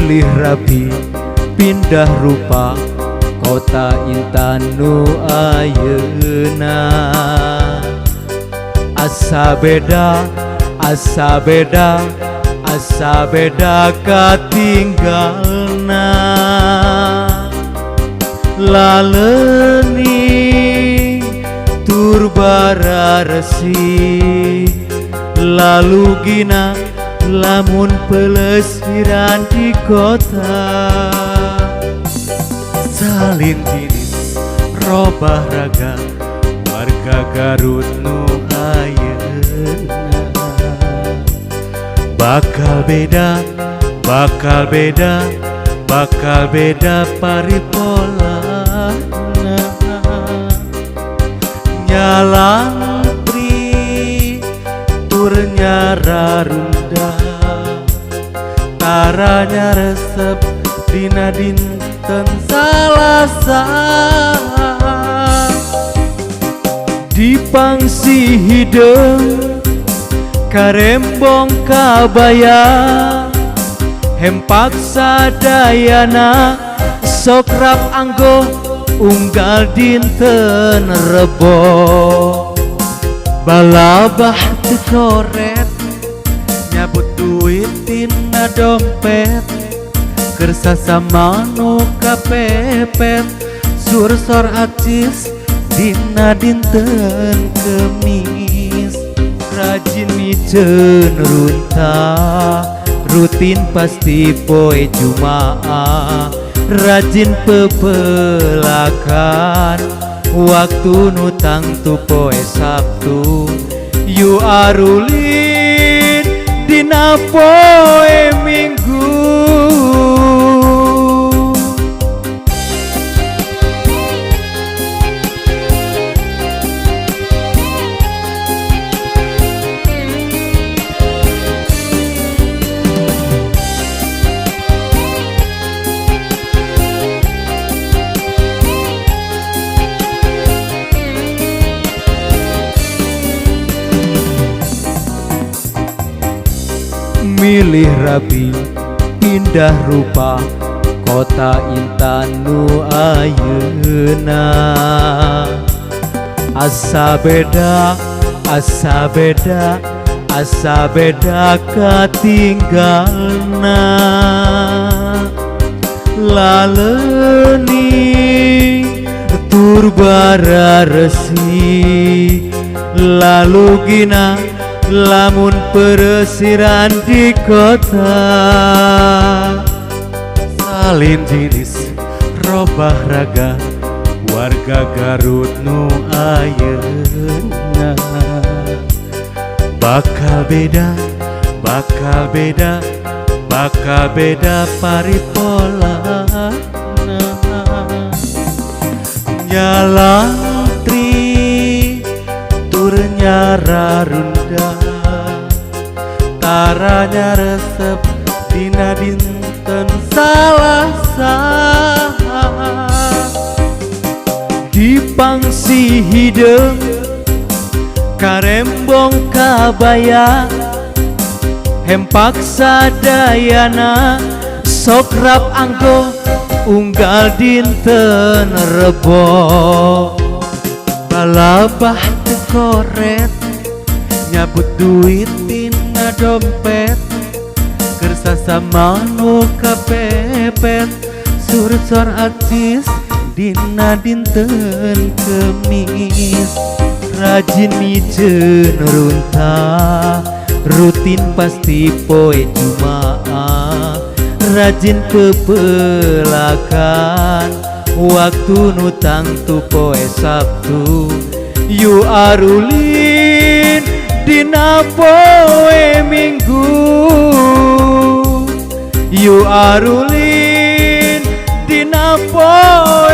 milih rapi pindah rupa kota intan nu ayeuna. Asa beda, asa beda, asa beda katinggalna. Laleni turbara resi lalu gina lamun pelesiran di kota. Salin jenis robah raga warga Garut nu ayeuna. Bakal beda, bakal beda, bakal beda paripolana. Nyalang pri turnya rarunda, taranya resep dina dinten Salasa. Dipangsi hideung karembong kabaya, hempak sadayana sokrap anggo unggal dinten Rebo. Balabah teu koret nyabut duit tina dompet, keur sasama nu kapepet sursor acis dina dinten Kemis. Rajin miceun runtah rutin pasti poe Jumaah, rajin pepelakan waktu nu tangtu poe Sabtu. Yu arulin dina poe Minggu. Milih rapi pindah rupa kota intan nu ayeuna. Asa beda, asa beda, asa beda katinggalna. Laleni turbara resi lalu gina lamun peresiran di kota. Salin jenis robah raga warga Garut nu ayeuna. Bakal beda, bakal beda, bakal beda paripolana. Nyalang tri turnya rarunda, taranya resep dina dinten Salasa. Dipangsi hideung karembong kabaya, hempak sadayana sokrap anggo unggal dinten Rebo. Balabah teu koret nyabut duit tina dompet, keur sasama nu kapepet sursor acis dina dinten Kemis. Rajin miceun runtah rutin pasti poe Jumaah, rajin pepelakan waktu nu tangtu poe Sabtu. Yu arulin dina poe Minggu. Yu arulin dina poe